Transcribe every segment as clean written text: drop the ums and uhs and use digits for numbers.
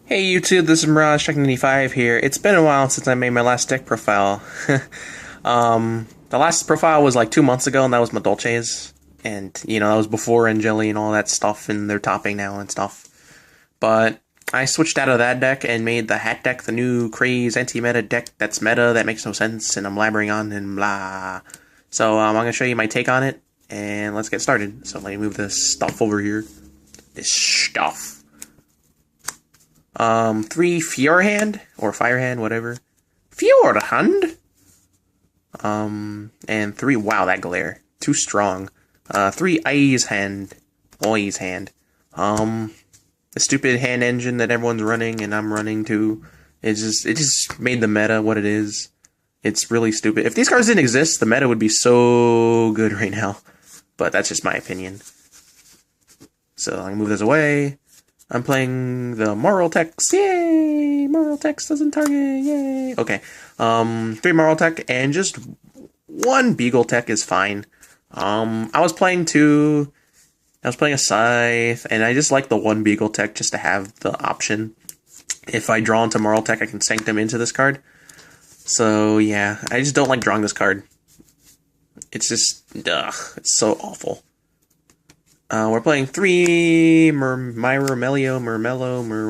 Hey YouTube, this is Mirage Tech 95 here. It's been a while since I made my last deck profile. The last profile was like 2 months ago, and that was my Dolces. And, that was before Angeli and all that stuff, and they're topping now and stuff. But I switched out of that deck and made the H.A.T deck, the new craze anti-meta deck that's meta, that makes no sense, and I'm blabbering on and blah. So I'm going to show you my take on it, and let's get started. So let me move this stuff over here. This stuff. 3 Fjordhand, or Firehand, whatever. Fjordhand? And 3, wow, that glare. Too strong. 3 Eyes Hand. Eyes Hand. The stupid hand engine that everyone's running, and I'm running too. It just made the meta what it is. It's really stupid. If these cards didn't exist, the meta would be so good right now. But that's just my opinion. So, I'm gonna move this away. I'm playing the Moral Tex. Yay! Moral Tex doesn't target. Yay! Okay. 3 Moral Tech and just 1 Beagle Tech is fine. I was playing a Scythe, and I just like the 1 Beagle Tech just to have the option. If I draw into Moral Tech, I can sink them into this card. So, yeah. I just don't like drawing this card. It's just, it's so awful. We're playing 3 Murmello,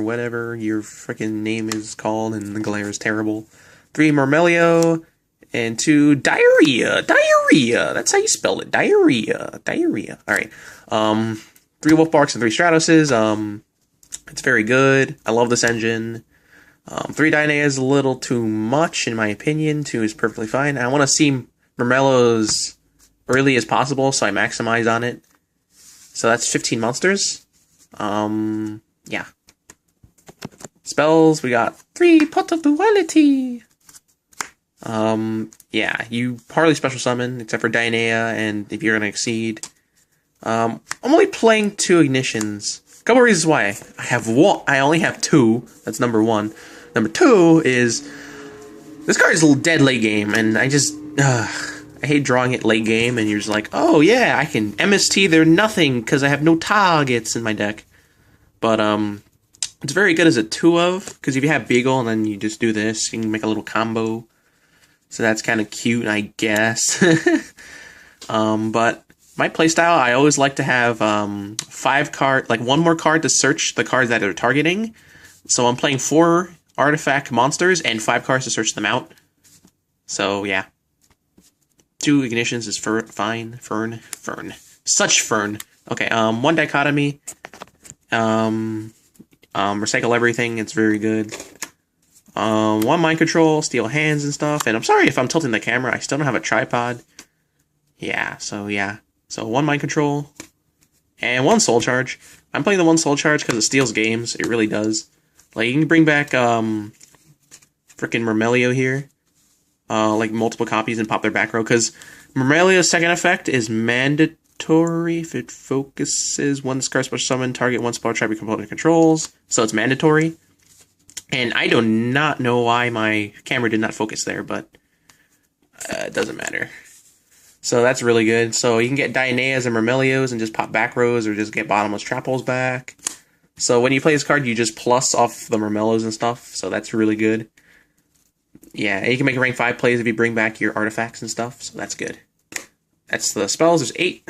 whatever your freaking name is called, and the glare is terrible. 3 Murmello, and 2 Diarrhea. Diarrhea! That's how you spell it. Diarrhea. Diarrhea. Alright. 3 Wolfbarks and 3 Stratoses. It's very good. I love this engine. 3 Dynea is a little too much, in my opinion. 2 is perfectly fine. I want to see Murmello as early as possible, so I maximize on it. So that's 15 monsters. Yeah. Spells, we got 3 Pot of Duality. Yeah, you hardly special summon, except for Dynea, and if you're gonna exceed. I'm only playing 2 Ignitions. A couple reasons why. I only have 2. That's number 1. Number 2 is, this card is a dead late game, and I just, I hate drawing it late game, and you're just like, oh yeah, I can MST they're nothing, because I have no targets in my deck. But, it's very good as a 2 of, because if you have Beagle, and then you just do this, you can make a little combo. So that's kind of cute, I guess. But my playstyle, I always like to have, 5 card, like 1 more card to search the cards that they're targeting. So I'm playing 4 artifact monsters, and 5 cards to search them out. So, yeah. 2 Ignitions is fine. Fern. Such fern. Okay, 1 Dichotomy. Recycle everything, it's very good. 1 Mind Control, Steal Hands and stuff. And I'm sorry if I'm tilting the camera, I still don't have a tripod. Yeah. So 1 Mind Control. And 1 Soul Charge. I'm playing the 1 Soul Charge because it steals games. It really does. Like, you can bring back, frickin' Murmello here. Like multiple copies and pop their back row, because Murmelio's second effect is mandatory if it focuses 1 discard special summon, target 1 spell trap your component controls, so it's mandatory. And I do not know why my camera did not focus there, but it doesn't matter. So that's really good. So you can get Dioneas and Murmelios and just pop back rows, or just get bottomless trap holes back. So when you play this card, you just plus off the Murmelos and stuff, so that's really good. Yeah, you can make rank 5 plays if you bring back your artifacts and stuff, so that's good. That's the spells, there's 8.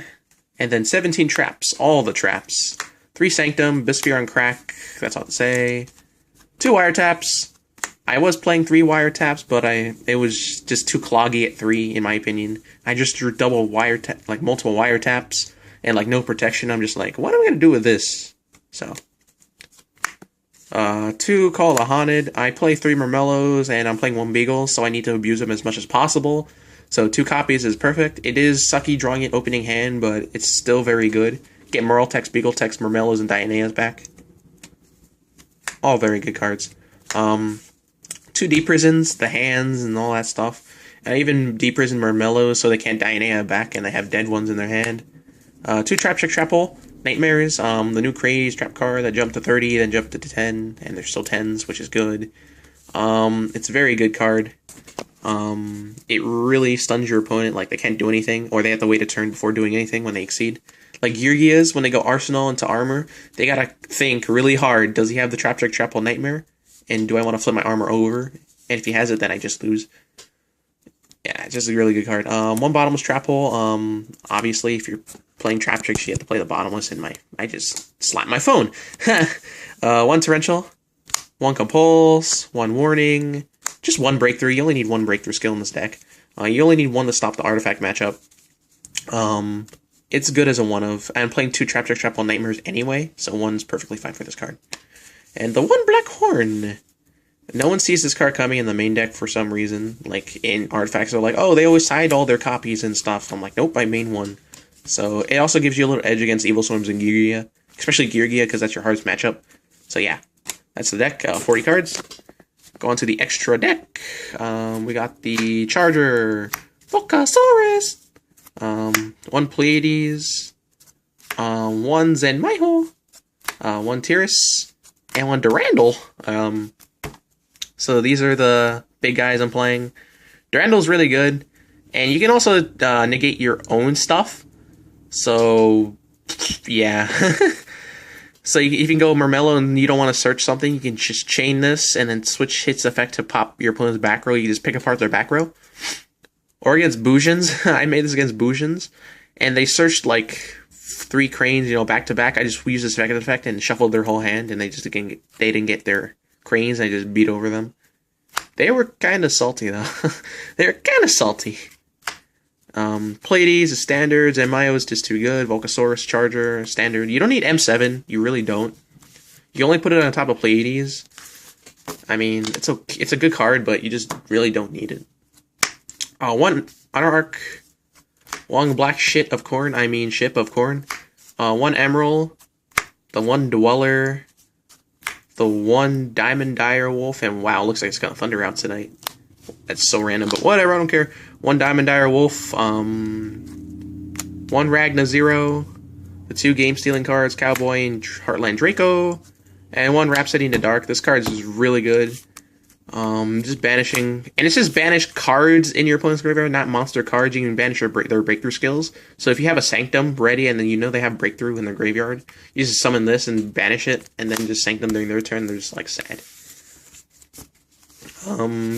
And then 17 traps, all the traps. 3 Sanctum, Bisphere on Crack, that's all to say. 2 wiretaps. I was playing 3 wiretaps, but it was just too cloggy at 3, in my opinion. I just drew double multiple wiretaps, and like no protection. I'm just like, what am I gonna do with this? So 2 Call the Haunted. I play 3 Murmellos, and I'm playing 1 Beagle, so I need to abuse them as much as possible. So 2 copies is perfect. It is sucky drawing it opening hand, but it's still very good. Get Moral Tex, Beagle Tex, Murmellos, and Dioneas back. All very good cards. 2 Deep Prisons, the hands, and all that stuff. I even Deep Prison Murmellos so they can't Dionea back, and they have dead ones in their hand. 2 Traptrix Trap Hole. Nightmares, the new craze trap card that jumped to 30, then jumped to 10, and there's still 10s, which is good. It's a very good card. It really stuns your opponent, like they can't do anything, or they have to wait a turn before doing anything when they exceed. Like Geargias, when they go Arsenal into armor, they gotta think really hard. Does he have the Traptrix Trapple Nightmare? And do I want to flip my armor over? And if he has it, then I just lose. Yeah, it's just a really good card. One bottomless Trapple. Obviously, if you're playing Traptrix, you have to play the bottomless. And I just slapped my phone. One torrential, one compulse, one warning, just one breakthrough. You only need one breakthrough skill in this deck. You only need one to stop the artifact matchup. It's good as a one of. I'm playing 2 Traptrix Trapple Nightmares anyway, so one's perfectly fine for this card. And the one Black Horn. No one sees this card coming in the main deck for some reason. Like, in artifacts, they're like, oh, they always side all their copies and stuff. I'm like, nope, I main one. So, it also gives you a little edge against Evil Swarms and Geargia. Especially Geargia, because that's your hardest matchup. So, yeah. That's the deck. 40 cards. Go on to the extra deck. We got the Charger. Volcasaurus. One Pleiades. One Zenmaiho. One Tiras. And one Durandal. So these are the big guys I'm playing. Durandal's really good. And you can also negate your own stuff. So, yeah. So you can go Murmello and you don't want to search something. You can just chain this and then switch hits effect to pop your opponent's back row. You just pick apart their back row. Or against Boojans. I made this against Boojans. And they searched like 3 cranes, back to back. I just used this effect and shuffled their whole hand. And they didn't get their cranes. I just beat over them. They were kind of salty, though. They were kind of salty. Pleiades is standard. Zenmaiho is just too good. Volcasaurus, Charger, standard. You don't need M7. You really don't. You only put it on top of Pleiades. I mean, it's a good card, but you just really don't need it. One Monarch. One Black Ship of Corn. One Emerald. The one Dweller. The one Diamond Dire Wolf, and wow, looks like it's got Thunder out tonight. That's so random, but whatever, I don't care. One Diamond Dire Wolf, one Ragna Zero, the 2 game-stealing cards, Cowboy and Heartland Draco, and one Rhapsody in the Dark. This card is really good. Just banishing, and it's just banish cards in your opponent's graveyard, not monster cards. You can banish their breakthrough skills. So if you have a Sanctum ready, and then they have breakthrough in their graveyard, you just summon this and banish it, and then just Sanctum during their turn. They're just like sad.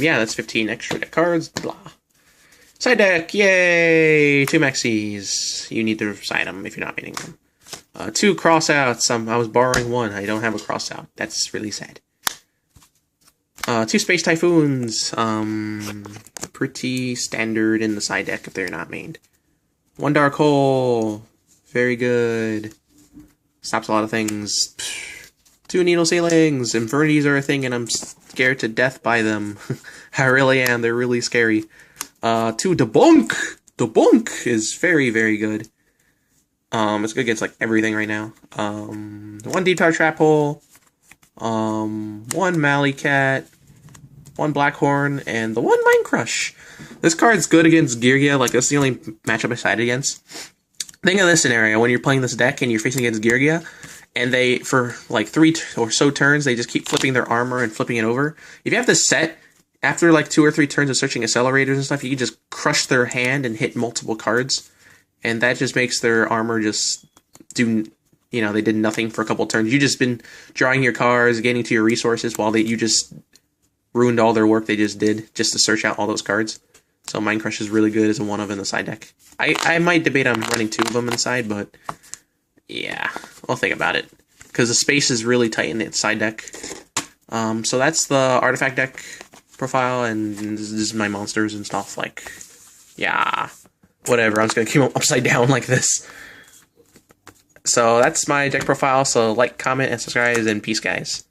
Yeah, that's 15 extra deck cards. Blah. Side deck, yay! 2 Maxis. You need to side them if you're not maining them. 2 crossouts. I was borrowing 1. I don't have a crossout. That's really sad. 2 Space Typhoons, pretty standard in the side deck if they're not mained. 1 Dark Hole, very good. Stops a lot of things. 2 Needle Ceilings, Infernities are a thing and I'm scared to death by them. I really am, they're really scary. 2 Debunk! Debunk is very, very good. It's good against like everything right now. 1 Deep Tower Trap Hole. 1 Mallycat, 1 Blackhorn, and the 1 Mind Crush. This card's good against Geargia, like that's the only matchup I side against. Think of this scenario, when you're playing this deck and you're facing against Geargia, and they, for like 3 or so turns, they just keep flipping their armor and flipping it over. If you have this set, after like 2 or 3 turns of searching accelerators and stuff, you can just crush their hand and hit multiple cards. And that just makes their armor just do... they did nothing for a couple turns. You've just been drawing your cards, getting to your resources, while you just ruined all their work they just did, just to search out all those cards. So Mind Crush is really good as a one-of in the side deck. I might debate on running 2 of them in the side, but yeah, I'll think about it. Because the space is really tight in the side deck. So that's the artifact deck profile, and this is my monsters and stuff. Like, yeah, whatever. I'm just going to keep them upside down like this. So that's my deck profile, so like, comment, and subscribe, and peace, guys.